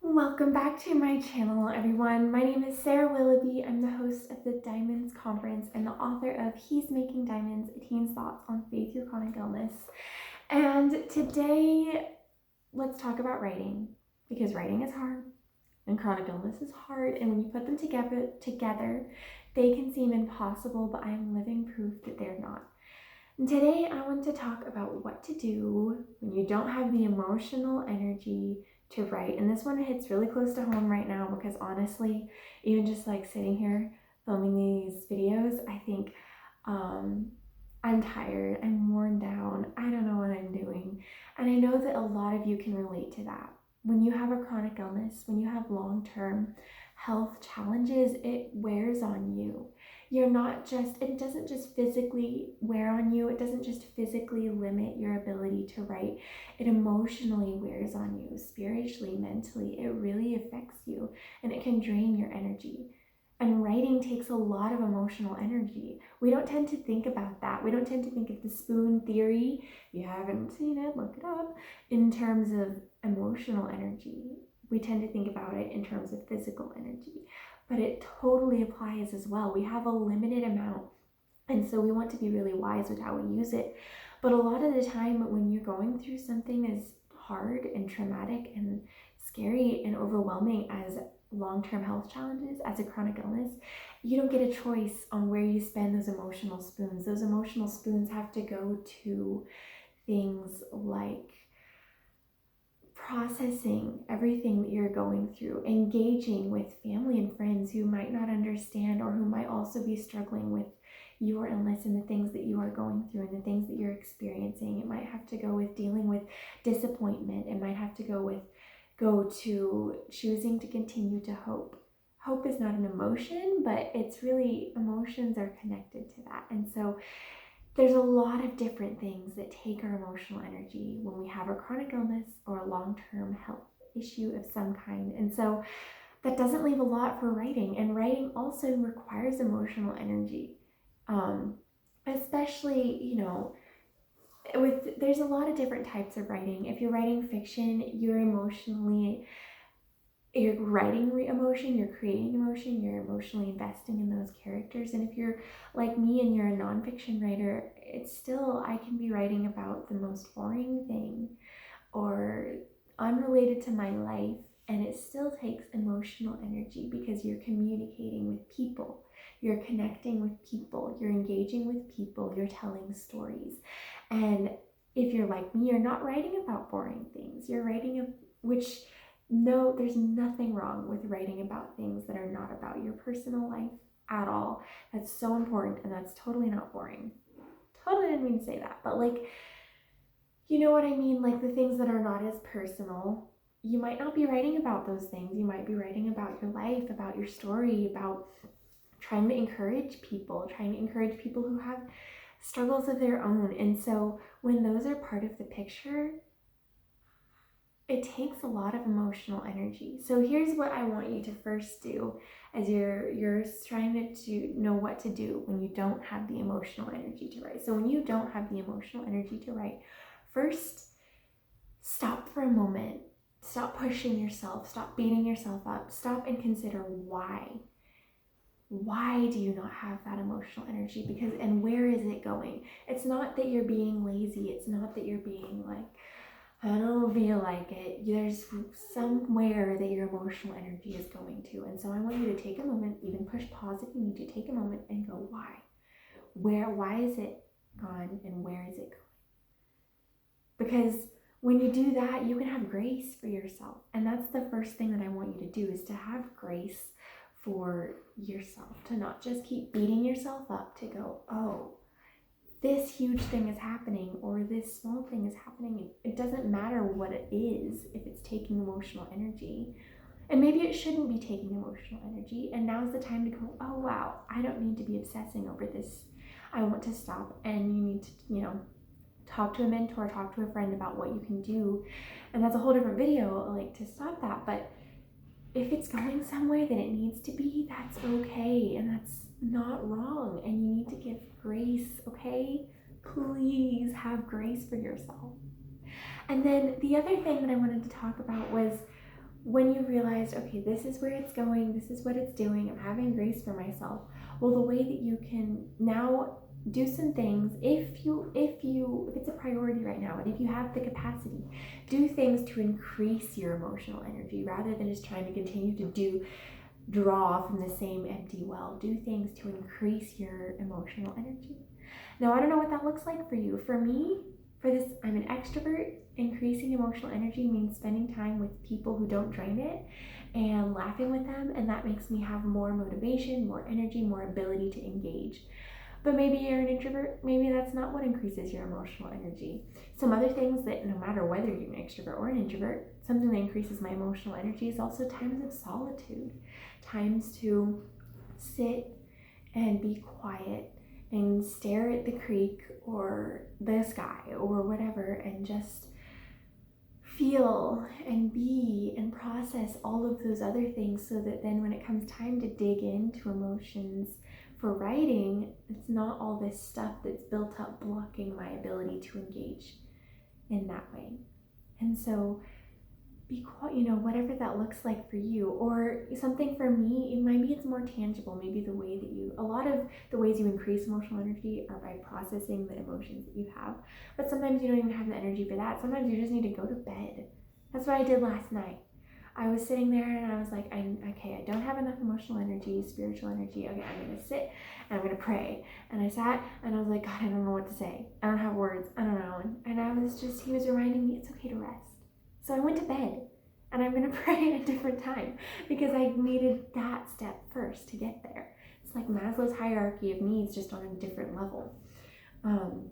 Welcome back to my channel, everyone. My name is Sarah Willoughby. I'm the host of the Diamonds Conference and the author of He's Making Diamonds, A Teen's Thoughts on Faith Through Chronic Illness. And today, let's talk about writing, because writing is hard and chronic illness is hard. And when you put them together, they can seem impossible, but I am living proof that they're not. And today I want to talk about what to do when you don't have the emotional energy to write. And this one hits really close to home right now because honestly, even just like sitting here filming these videos, I think I'm tired, I'm worn down, I don't know what I'm doing. And I know that a lot of you can relate to that. When you have a chronic illness, when you have long-term health challenges, it wears on you. It doesn't just physically wear on you, it doesn't just physically limit your ability to write, it emotionally wears on you, spiritually, mentally, it really affects you, and it can drain your energy. And writing takes a lot of emotional energy. We don't tend to think about that. We don't tend to think of the spoon theory, if you haven't seen it, look it up, in terms of emotional energy. We tend to think about it in terms of physical energy. But it totally applies as well. We have a limited amount, and so we want to be really wise with how we use it. But a lot of the time when you're going through something as hard and traumatic and scary and overwhelming as long-term health challenges, as a chronic illness, you don't get a choice on where you spend those emotional spoons. Those emotional spoons have to go to things like processing everything that you're going through, engaging with family and friends who might not understand or who might also be struggling with your illness and the things that you are going through and the things that you're experiencing. It might have to go with dealing with disappointment. It might have to go to choosing to continue to hope. Hope is not an emotion, but it's really, emotions are connected to that. And so there's a lot of different things that take our emotional energy when we have a chronic illness or a long-term health issue of some kind. And so that doesn't leave a lot for writing. And writing also requires emotional energy. Especially, there's a lot of different types of writing. If you're writing fiction, you're writing emotion, you're creating emotion, you're emotionally investing in those characters. And if you're like me and you're a nonfiction writer, it's still, I can be writing about the most boring thing or unrelated to my life, and it still takes emotional energy because you're communicating with people, you're connecting with people, you're engaging with people, you're telling stories. And if you're like me, you're not writing about boring things, you're writing no, there's nothing wrong with writing about things that are not about your personal life at all. That's so important, and that's totally not boring. Totally didn't mean to say that, but like, you know what I mean? Like the things that are not as personal, you might not be writing about those things. You might be writing about your life, about your story, about trying to encourage people who have struggles of their own. And so when those are part of the picture, it takes a lot of emotional energy. So here's what I want you to first do as you're trying to know what to do when you don't have the emotional energy to write. So when you don't have the emotional energy to write, first, stop for a moment. Stop pushing yourself. Stop beating yourself up. Stop and consider why. Why do you not have that emotional energy? And where is it going? It's not that you're being lazy. It's not that you're being like, I don't feel like it. There's somewhere that your emotional energy is going to. And so I want you to take a moment, even push pause if you need to, take a moment and go, why? Why is it gone and where is it going? Because when you do that, you can have grace for yourself. And that's the first thing that I want you to do, is to have grace for yourself, to not just keep beating yourself up, to go, oh, this huge thing is happening or this small thing is happening. It doesn't matter what it is if it's taking emotional energy. And maybe it shouldn't be taking emotional energy. And now's the time to go, oh wow, I don't need to be obsessing over this. I want to stop. And you need to, talk to a mentor, talk to a friend about what you can do. And that's a whole different video, like, to stop that. But if it's going somewhere that it needs to be, that's okay, and that's not wrong, and you need to give grace, okay? Please have grace for yourself. And then the other thing that I wanted to talk about was when you realize, okay, this is where it's going, this is what it's doing, I'm having grace for myself. Well, the way that you can now do some things, if it's a priority right now, and if you have the capacity, do things to increase your emotional energy rather than just trying to continue to draw from the same empty well. Do things to increase your emotional energy. Now, I don't know what that looks like for you. For me, for this, I'm an extrovert. Increasing emotional energy means spending time with people who don't drain it and laughing with them, and that makes me have more motivation, more energy, more ability to engage. But maybe you're an introvert, maybe that's not what increases your emotional energy. Some other things that, no matter whether you're an extrovert or an introvert, something that increases my emotional energy is also times of solitude, times to sit and be quiet and stare at the creek or the sky or whatever and just feel and be and process all of those other things, so that then when it comes time to dig into emotions for writing, it's not all this stuff that's built up blocking my ability to engage in that way. And so be quiet, whatever that looks like for you. Or something for me, maybe it's more tangible. Maybe a lot of the ways you increase emotional energy are by processing the emotions that you have. But sometimes you don't even have the energy for that. Sometimes you just need to go to bed. That's what I did last night. I was sitting there and I was like, I don't have enough emotional energy, spiritual energy. Okay, I'm going to sit and I'm going to pray. And I sat and I was like, God, I don't know what to say. I don't have words. I don't know. And he was reminding me it's okay to rest. So I went to bed, and I'm going to pray at a different time because I needed that step first to get there. It's like Maslow's hierarchy of needs, just on a different level. And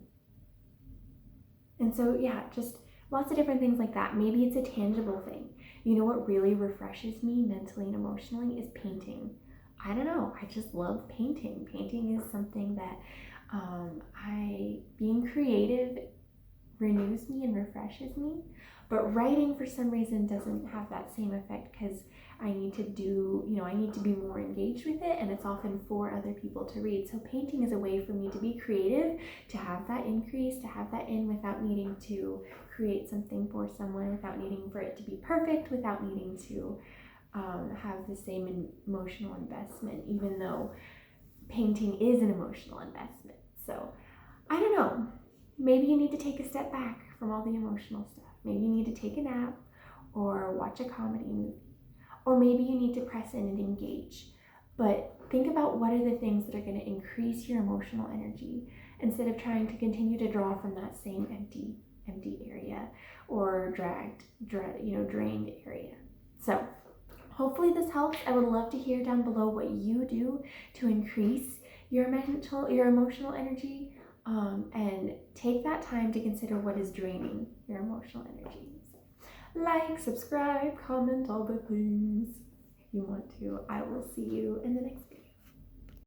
so, yeah, just lots of different things like that. Maybe it's a tangible thing. You know what really refreshes me mentally and emotionally is painting. I don't know, I just love painting. Painting is something that being creative renews me and refreshes me. But writing, for some reason, doesn't have that same effect because I need to be more engaged with it, and it's often for other people to read. So painting is a way for me to be creative, to have that increase, to have that in without needing to create something for someone, without needing for it to be perfect, without needing to have the same emotional investment, even though painting is an emotional investment. So I don't know. Maybe you need to take a step back from all the emotional stuff. Maybe you need to take a nap or watch a comedy movie. Or maybe you need to press in and engage. But think about what are the things that are going to increase your emotional energy instead of trying to continue to draw from that same empty area or drained area. So hopefully this helps. I would love to hear down below what you do to increase your emotional energy. And take that time to consider what is draining your emotional energy. So, like, subscribe, comment, all the things if you want to. I will see you in the next video.